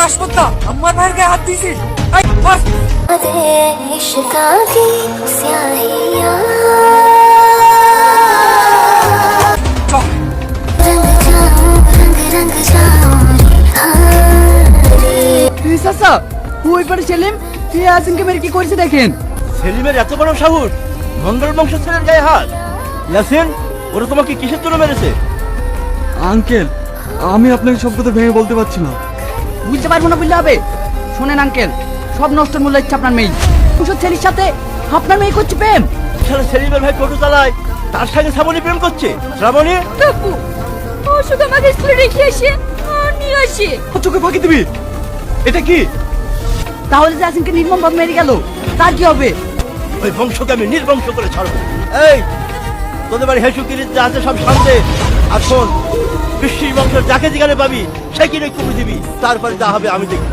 দাসপত্তা আমার ভাইয়ের গায়ে হাত দিয়েছিস? এই বস। চাচা ওই পারে সেলিম ইয়াসিনকে মেরে কি করেছে দেখেন। সেলিমের এত বড় সাহস, মঙ্গল বংশ ছেলের গায়ে হাত। ইয়াসিন, ওরা তোমাকে কিসের জন্য মেরেছে? আঙ্কেল, আমি আপনাকে সব কথা ভেঙে বলতে পারছি না। বুঝতে পারবো না বললে হবে? শোনেন আঙ্কেল, সব নষ্ট মূল্য হচ্ছে আপনার মেয়ে। কুশল ছেলের সাথে আপনার মেয়ে করছে প্রেম। শালা সেলিমের ভাই টোটো চালায়, তার সঙ্গে শ্রাবণী প্রেম করছে। শ্রাবণী, কাকু ও শুধু আমাকে স্কুলে রেখে আসে আর নিয়ে আসে। চোখে ফাঁকি দিবি? এটা কি? তাহলে যে আসিনকে নির্মম ভাবে মেরে গেল তার কি হবে? ওই বংশকে আমি নির্বংশ করে ছাড়বো। এই তোদের বাড়ি হেসু কিরিত যা আছে সব শান্তে। আর শোন, বৃষ্টির বংশের যাকে যেখানে পাবি সে কিনে কুপি দিবি, তারপরে যা হবে আমি দেখবো।